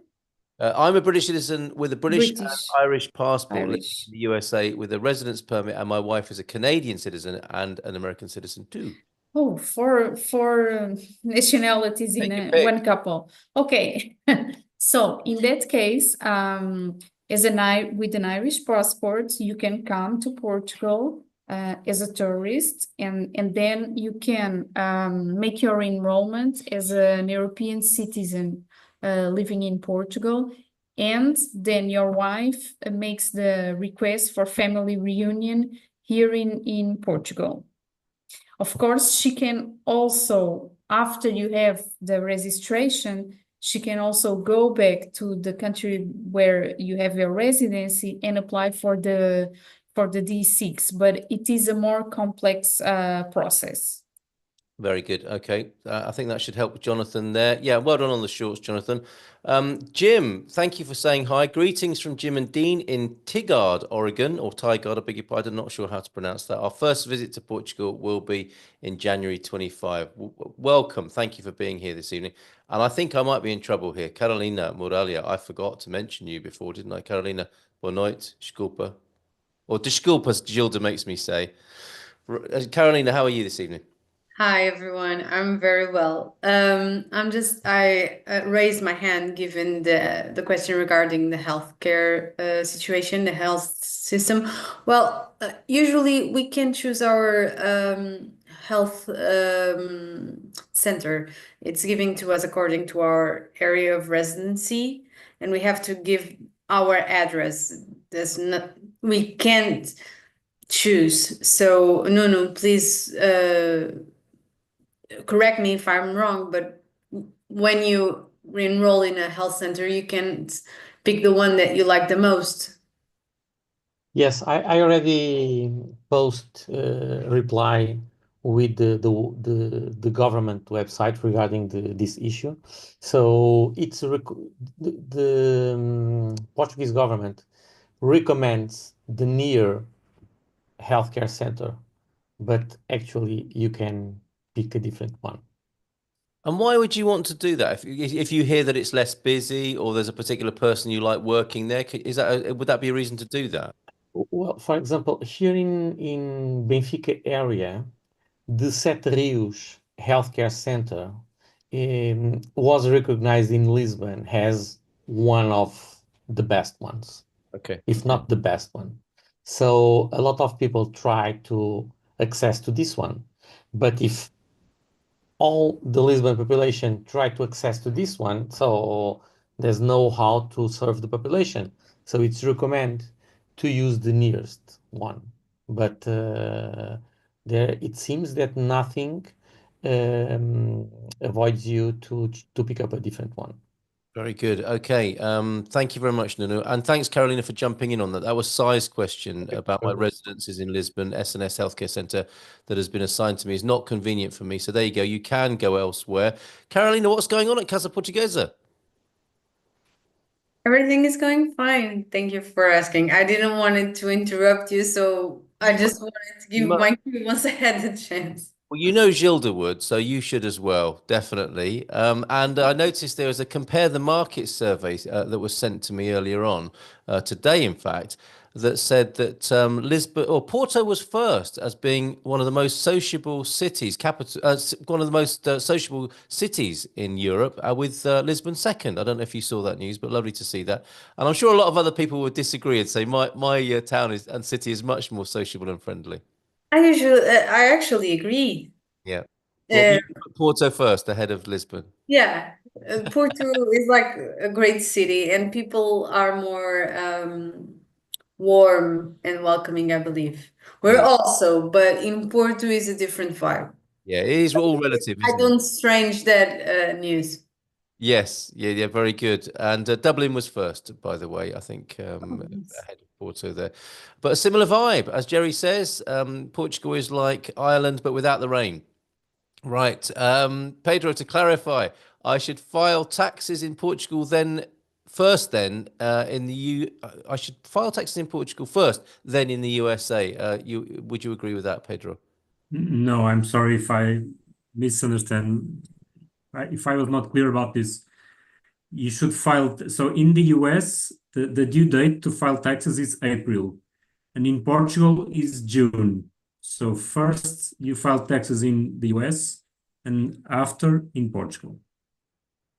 I'm a British citizen with a British and Irish passport living Irish. in the USA with a residence permit, and my wife is a Canadian citizen and an American citizen too. Oh, four nationalities in one couple. Okay. So in that case, with an Irish passport, you can come to Portugal as a tourist, and then you can make your enrollment as an European citizen living in Portugal, and then your wife makes the request for family reunion here in Portugal. Of course, she can also, after you have the registration, she can also go back to the country where you have your residency and apply for the for the D6, but it is a more complex process. Very good. Okay. I think that should help Jonathan there. Yeah, well done on the shorts, Jonathan. Jim, thank you for saying hi. Greetings from Jim and Dean in Tigard, Oregon, or Tigard, I beg your pardon. I'm not sure how to pronounce that. Our first visit to Portugal will be in January 25. Welcome. Thank you for being here this evening. And I think I might be in trouble here. Carolina Moralia, I forgot to mention you before, didn't I? Carolina, boa noite, desculpa. Or desculpas, Gilda makes me say. Carolina, how are you this evening? Hi everyone, I'm very well. I raised my hand given the question regarding the healthcare situation, the health system. Well, usually we can choose our health center. It's given to us according to our area of residency, and we have to give our address. We can't choose. So no, please. Correct me if I'm wrong, but when you enroll in a health center, you can pick the one that you like the most. Yes, I already post reply with the government website regarding this issue. So it's the Portuguese government recommends the near healthcare center, but actually you can pick a different one. And why would you want to do that? If you hear that it's less busy or there's a particular person you like working there, would that be a reason to do that? Well, for example, here in Benfica area, the Sete Rios Healthcare Center was recognized in Lisbon as one of the best ones, Okay. if not the best one. So a lot of people try to access to this one. But if all the Lisbon population try to access to this one, so there's no how to serve the population. So it's recommended to use the nearest one. But there, it seems that nothing avoids you to pick up a different one. Very good. Okay. Thank you very much, Nuno. And thanks, Carolina, for jumping in on that. That was Sai's question about my residences in Lisbon. SNS Healthcare Centre that has been assigned to me is not convenient for me. So there you go. You can go elsewhere. Carolina, what's going on at Casa Portuguesa? Everything is going fine. Thank you for asking. I didn't want it to interrupt you, so I just wanted to give my cue once I had the chance. Well, you know Gilda would, so you should as well, definitely. And I noticed there was a compare the market survey that was sent to me earlier on, today, in fact, that said that Lisbon or Porto was first as being one of the most sociable cities, one of the most sociable cities in Europe, with Lisbon second. I don't know if you saw that news, but lovely to see that. And I'm sure a lot of other people would disagree and say my town and city is much more sociable and friendly. I actually agree. Yeah. Well, Uh, you put Porto first ahead of Lisbon. yeah, Porto is like a great city, and people are more warm and welcoming, I believe. We're also, but in Porto is a different vibe. Yeah, it is all relative, I isn't don't it? strange that news. Yes, yeah, very good. And Dublin was first, by the way, I think, ahead of Porto there. But a similar vibe, as Jerry says, Portugal is like Ireland, but without the rain. Right. Pedro, to clarify, I should file taxes in Portugal first, then in the I should file taxes in Portugal first, then in the USA. Would you agree with that, Pedro? No, I'm sorry if I misunderstand. If I was not clear about this, you should file. So in the US, the due date to file taxes is April, and in Portugal is June. So first you file taxes in the US, and after in Portugal.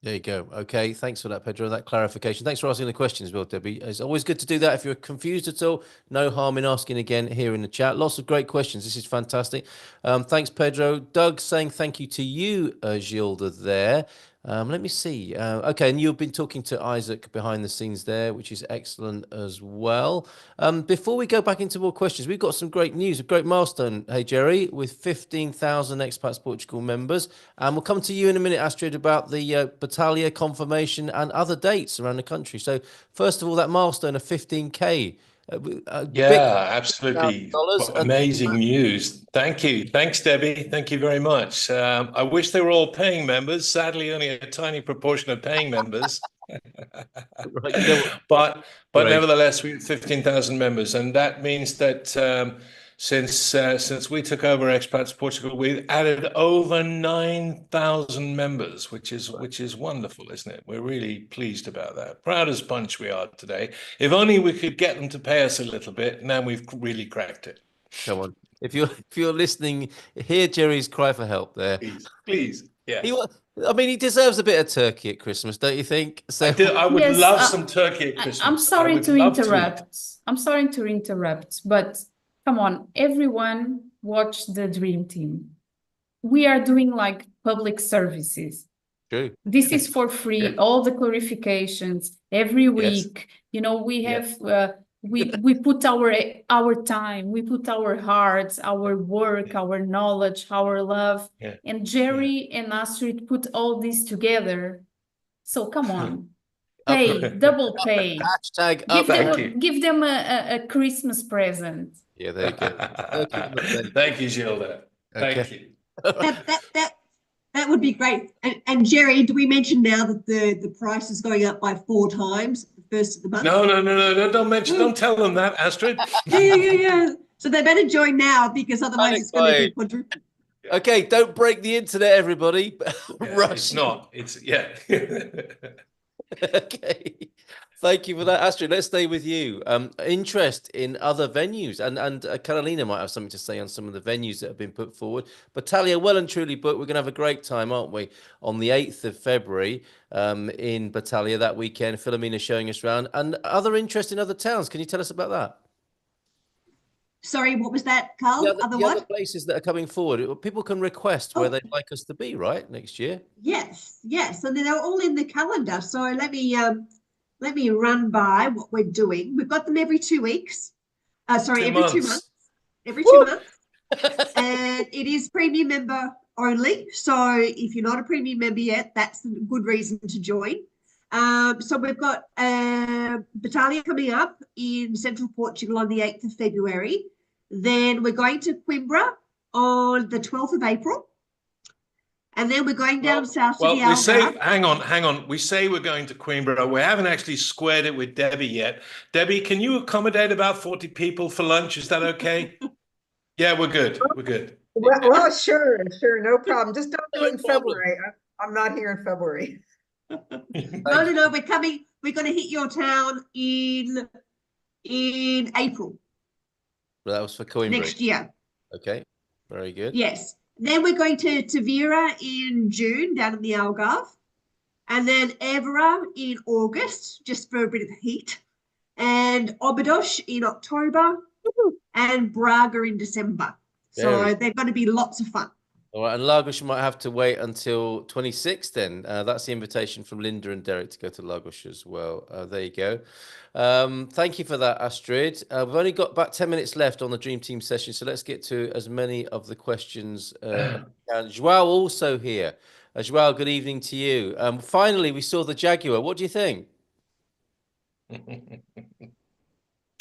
There you go. Okay, thanks for that, Pedro, that clarification. Thanks for asking the questions, well, Debbie. It's always good to do that. If you're confused at all, no harm in asking again here in the chat. Lots of great questions. This is fantastic. Thanks, Pedro. Doug saying thank you to you, Gilda, there. Let me see. Okay, and you've been talking to Isaac behind the scenes there, which is excellent as well. Before we go back into more questions, we've got some great news, a great milestone, hey, Jerry, with 15,000 Expats Portugal members. And we'll come to you in a minute, Astrid, about the Battaglia confirmation and other dates around the country. So first of all, that milestone of 15K. Yeah, absolutely. $1,000 and Amazing news. Thank you. Thanks, Debbie. Thank you very much. I wish they were all paying members. Sadly, only a tiny proportion of paying members. right, you know what? But Great. nevertheless, we have 15,000 members, and that means that since we took over Expats Portugal, we've added over 9,000 members, which is wonderful, isn't it? We're really pleased about that. Proud as punch we are today. If only we could get them to pay us a little bit, now we've really cracked it. Come on. If you're listening, hear Jerry's cry for help there. Please. Yeah. I mean, he deserves a bit of turkey at Christmas, don't you think? So I would Yes, love some turkey at Christmas. I'm sorry would to love to eat. interrupt. I'm sorry to interrupt, but come on, everyone watch the Dream Team. We are doing like public services. true. This is for free. Yeah. All the clarifications every week. You know, we have we put our time, we put our hearts, our work, our knowledge, our love, and Jerry and Astrid put all this together. So come on, pay, double pay. Hashtag Give them a Christmas present. Yeah, there you go. Thank you, Gilda. Thank you. That would be great. And Jerry, do we mention now that the price is going up by 4 times at the first of the month? No, don't mention, don't tell them that, Astrid. Yeah. So they better join now, because otherwise it's going to be quadruple. Okay, don't break the internet, everybody. Yeah, it's not. Okay. Thank you for that, Astrid. Let's stay with you. Interest in other venues, and Carolina might have something to say on some of the venues that have been put forward. But Talia, well and truly booked. We're going to have a great time, aren't we? On the 8th of February in Battaglia that weekend. Philomena showing us around. And other interest in other towns. Can you tell us about that? Sorry, what was that, Carl? The other places that are coming forward. People can request where they'd like us to be, right, next year? Yes. And they're all in the calendar. So let me run by what we're doing. We've got them every 2 weeks. Every 2 months. Every 2 months. And it is premium member only. So if you're not a premium member yet, that's a good reason to join. So we've got Battaglia coming up in central Portugal on the 8th of February. Then we're going to Coimbra on the 12th of April. And then we're going down south to the Algarve. Hang on. We say we're going to Coimbra. We haven't actually squared it with Debbie yet. Debbie, can you accommodate about 40 people for lunch? Is that okay? Yeah, we're good. Well, sure, no problem. Just don't do it in February. I'm not here in February. No, we're coming. We're going to hit your town in April. Well, that was for Coimbra. Next year. Okay, very good. Yes. Then we're going to Tavira in June, down in the Algarve. And then Évora in August, just for a bit of heat. And Óbidos in October. And Braga in December. So they're going to be lots of fun. All right, and Lagos, you might have to wait until 26 then. That's the invitation from Linda and Derek to go to Lagos as well. There you go. Thank you for that, Astrid. We've only got about 10 minutes left on the Dream Team session, so let's get to as many of the questions as we can. Joao also here. Joao, good evening to you. Finally, we saw the Jaguar. What do you think? Are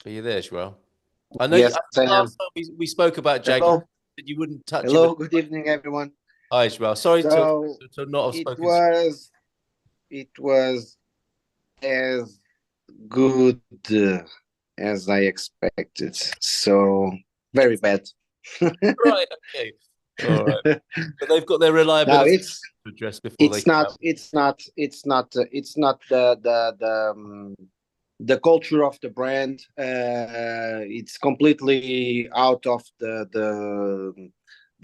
you there, Joao? I know yes, last time we spoke about Jaguar. You wouldn't touch Hello, it. Good evening, everyone. Hi, Israel. Sorry to not have spoken. It was as good as I expected. So very bad. Right. Okay. All right. But they've got their reliability to address before it's not the culture of the brand. It's completely out of the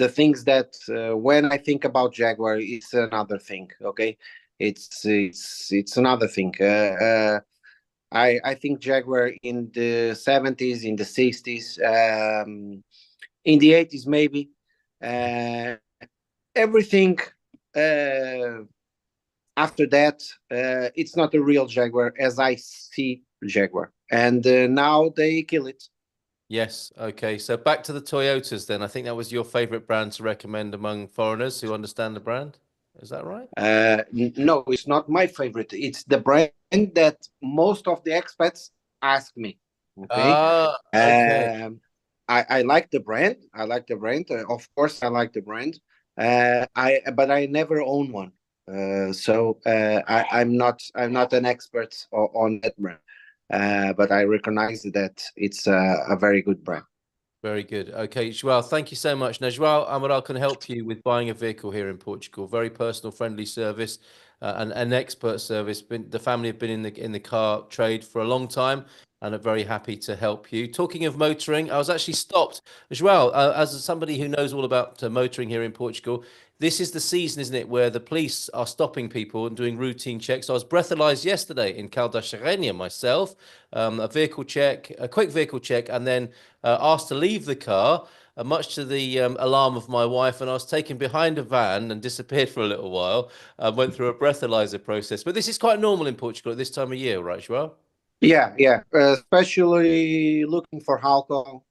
things that when I think about Jaguar, it's another thing. Okay, it's another thing. I think Jaguar in the 70s, in the 60s, in the 80s maybe, everything. After that, it's not a real Jaguar as I see Jaguar. And now they kill it. Yes. Okay. So back to the Toyotas then. I think that was your favorite brand to recommend among foreigners who understand the brand. Is that right? No, it's not my favorite. It's the brand that most of the expats ask me. Okay. Okay. I like the brand. I like the brand. Of course, I like the brand. But I never own one. I'm not an expert on that brand. But I recognize that it's a very good brand. Very good. Okay, João, thank you so much. Now, João Amaral can help you with buying a vehicle here in Portugal. Very personal, friendly service, and an expert service. The family have been in the car trade for a long time and are very happy to help you. Talking of motoring, I was actually stopped, João, as somebody who knows all about motoring here in Portugal. This is the season, isn't it, where the police are stopping people and doing routine checks. I was breathalyzed yesterday in Caldas myself, a vehicle check, a quick vehicle check, and then asked to leave the car, much to the alarm of my wife, and I was taken behind a van and disappeared for a little while. Went through a breathalyzer process. But this is quite normal in Portugal at this time of year, right, João? Yeah. Especially looking for alcohol.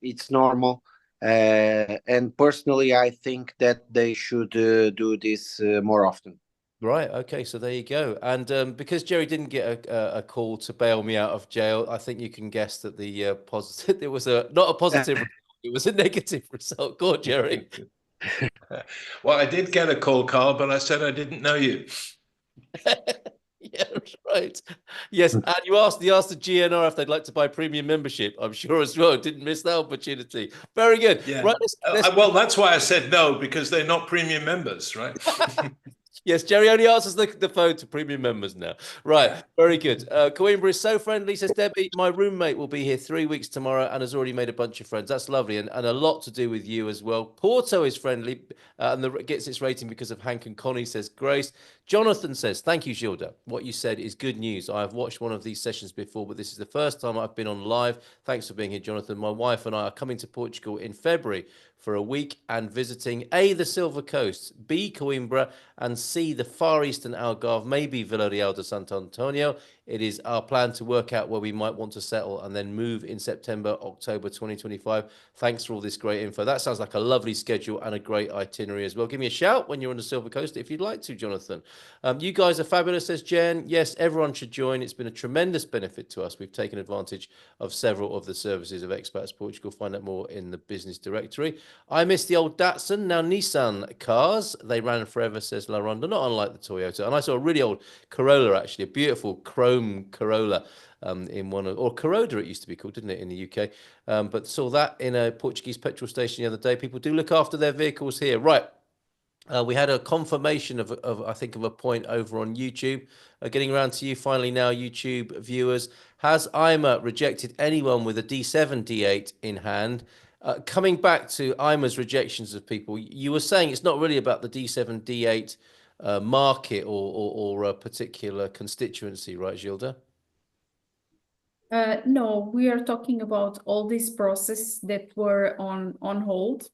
It's normal. And personally, I think that they should do this more often. Right. Okay. So there you go. And because Jerry didn't get a call to bail me out of jail, I think you can guess that the positive, it was not a positive result, it was a negative result. Go on, Jerry. Well, I did get a call, Carl, but I said I didn't know you. Yeah, right. Yes, and you asked the GNR if they'd like to buy premium membership. I'm sure as well. Didn't miss that opportunity. Very good. Yeah. Right. Well, that's why I said no, because they're not premium members, right? Yes, Jerry only answers the phone to premium members now. Right, yeah. Very good. Coimbra is so friendly, says Debbie. My roommate will be here 3 weeks tomorrow and has already made a bunch of friends. That's lovely, and a lot to do with you as well. Porto is friendly and gets its rating because of Hank and Connie, says Grace. Jonathan says, thank you, Gilda. What you said is good news. I have watched one of these sessions before, but this is the first time I've been on live. Thanks for being here, Jonathan. My wife and I are coming to Portugal in February for a week and visiting A, the Silver Coast, B, Coimbra, and C, the Far Eastern Algarve, maybe Villarreal de Santo Antonio. It is our plan to work out where we might want to settle and then move in September, October 2025. Thanks for all this great info. That sounds like a lovely schedule and a great itinerary as well. Give me a shout when you're on the Silver Coast if you'd like to, Jonathan. You guys are fabulous, says Jen. Yes, everyone should join. It's been a tremendous benefit to us. We've taken advantage of several of the services of Expats Portugal. Find out more in the business directory. I miss the old Datsun, now Nissan cars. They ran forever, says La Ronda, not unlike the Toyota. And I saw a really old Corolla, actually, a beautiful chrome Corolla in one of, or Corolla it used to be called, didn't it, in the UK? But saw that in a Portuguese petrol station the other day. People do look after their vehicles here. Right. We had a confirmation of I think, of a point over on YouTube. Getting around to you finally now, YouTube viewers. Has IMA rejected anyone with a D7, D8 in hand? Coming back to IMA's rejections of people, you were saying it's not really about the D7, D8 market or a particular constituency, right, Gilda? No, we are talking about all these processes that were on hold.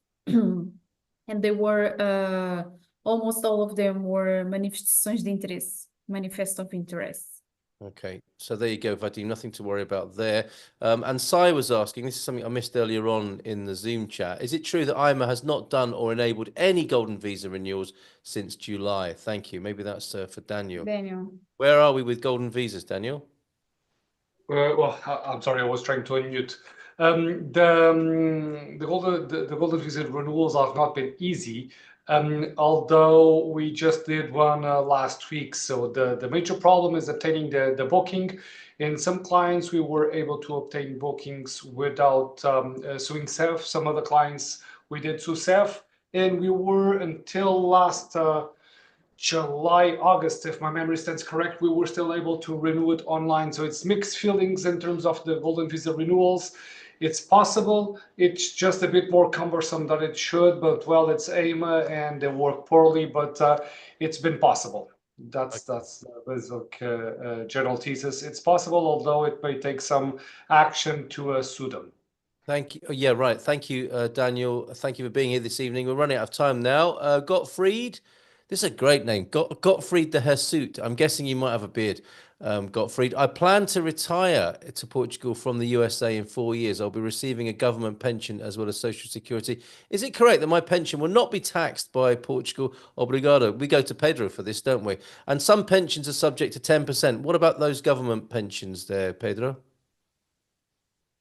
And they were, almost all of them were manifestações de interesse, manifesto of interest. Okay, so there you go, Vadim, nothing to worry about there. And Sai was asking, this is something I missed earlier on in the Zoom chat. Is it true that IMA has not done or enabled any golden visa renewals since July? Thank you. Maybe that's for Daniel. Daniel. Where are we with golden visas, Daniel? Well, I'm sorry, I was trying to unmute. The golden visa renewals have not been easy, although we just did one last week. So the major problem is obtaining the booking. In some clients, we were able to obtain bookings without suing SEF. Some other clients we did sue SEF, and we were until last July, August, if my memory stands correct, we were still able to renew it online. So it's mixed feelings in terms of the golden visa renewals. It's possible. It's just a bit more cumbersome than it should, but well, it's AIMA and they work poorly, but it's been possible. That's the general thesis. It's possible, although it may take some action to sue them. Thank you. Yeah, right. Thank you, Daniel. Thank you for being here this evening. We're running out of time now. Gottfried. This is a great name, Gottfried the Hirsute. I'm guessing you might have a beard, Gottfried. I plan to retire to Portugal from the USA in 4 years. I'll be receiving a government pension as well as social security. Is it correct that my pension will not be taxed by Portugal? Obrigado. We go to Pedro for this, don't we? And some pensions are subject to 10%. What about those government pensions there, Pedro?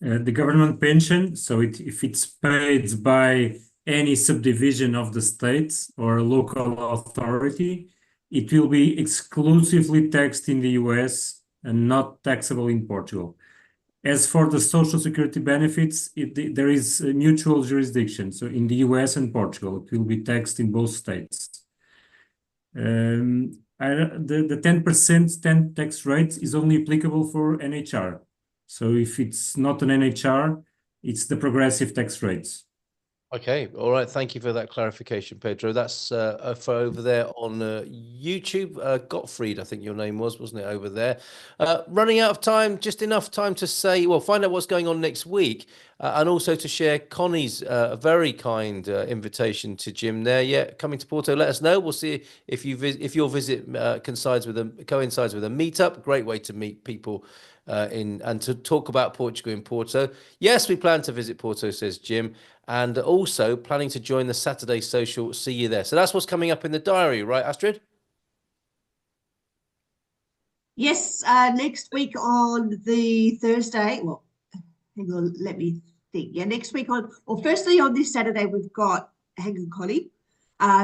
The government pension, so if it's paid by any subdivision of the state or local authority, it will be exclusively taxed in the US and not taxable in Portugal. As for the social security benefits, there is a mutual jurisdiction. So in the US and Portugal, it will be taxed in both states. The 10% tax rate is only applicable for NHR. So if it's not an NHR, it's the progressive tax rates. Okay, all right. Thank you for that clarification, Pedro. That's for over there on YouTube. Gottfried, I think your name was, wasn't it, over there? Running out of time, just enough time to say, well, find out what's going on next week, and also to share Connie's very kind invitation to Jim there. Yeah, coming to Porto, let us know. We'll see if your visit coincides with a meetup. Great way to meet people and to talk about Portugal in Porto. Yes, we plan to visit Porto, says Jim, and also planning to join the Saturday social. See you there. So that's what's coming up in the diary, right, Astrid? Yes, next week on the Thursday. Well, hang on, let me think. Yeah, next week firstly on this Saturday, we've got Hang on, Connie.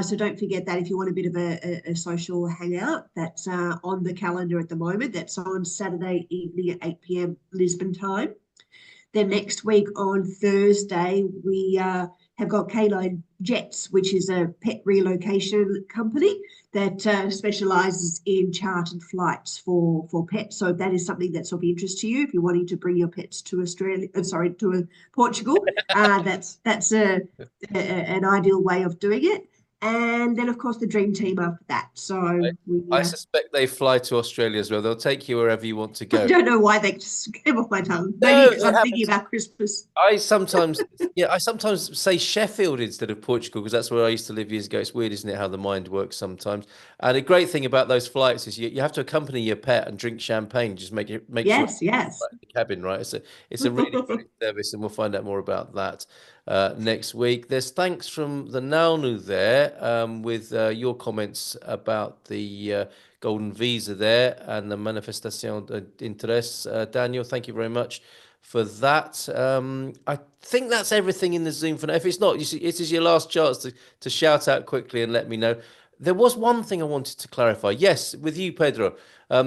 So don't forget that if you want a bit of a social hangout, that's on the calendar at the moment. That's on Saturday evening at 8 p.m. Lisbon time. Then next week on Thursday, we have got K9 Jets, which is a pet relocation company that specialises in chartered flights for pets. So if that is something that's of interest to you, if you're wanting to bring your pets to Portugal, that's an ideal way of doing it. And then, of course, the dream team after that. So I suspect they fly to Australia as well. They'll take you wherever you want to go. I don't know why they just came off my tongue. Maybe because I'm thinking about Christmas. I sometimes say Sheffield instead of Portugal because that's where I used to live years ago. It's weird, isn't it, how the mind works sometimes? And the great thing about those flights is you have to accompany your pet and drink champagne. Just make sure yes. In the cabin, right? It's a really great service, and we'll find out more about that next week. There's thanks from the Naunu there with your comments about the golden visa there and the manifestation d'interesse. Daniel, thank you very much for that. I think that's everything in the Zoom for now. If it's not, it is your last chance to shout out quickly and let me know. There was one thing I wanted to clarify. Yes, with you, Pedro.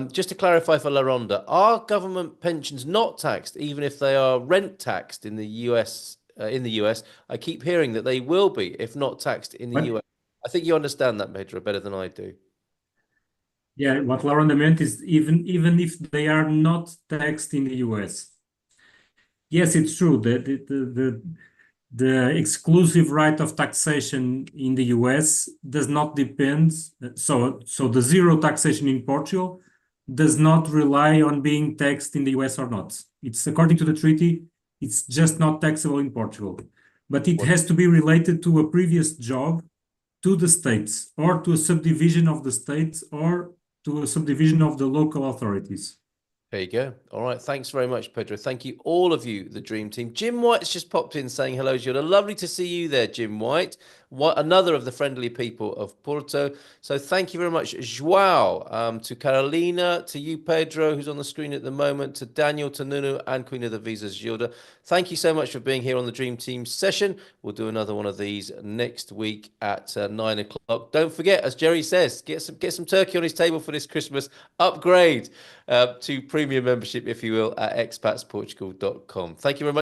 Just to clarify for La Ronda, are government pensions not taxed even if they are rent taxed in the US? I keep hearing that they will be if not taxed in the US. I think you understand that, Pedro, better than I do. Yeah, what La Ronda meant is even if they are not taxed in the US. Yes, it's true that the exclusive right of taxation in the US does not depend. So the zero taxation in Portugal does not rely on being taxed in the US or not. It's according to the treaty, it's just not taxable in Portugal. But it has to be related to a previous job to the states or to a subdivision of the states or to a subdivision of the local authorities. There you go. All right. Thanks very much, Pedro. Thank you, all of you, the dream team. Jim White's just popped in saying hello, Gilda. Lovely to see you there, Jim White. Another of the friendly people of Porto. So thank you very much, João, to Carolina, to you, Pedro, who's on the screen at the moment, to Daniel, to Nunu, and Queen of the Visas, Gilda. Thank you so much for being here on the Dream Team session. We'll do another one of these next week at 9 o'clock. Don't forget, as Jerry says, get some turkey on his table for this Christmas. Upgrade to premium membership, if you will, at expatsportugal.com. Thank you very much.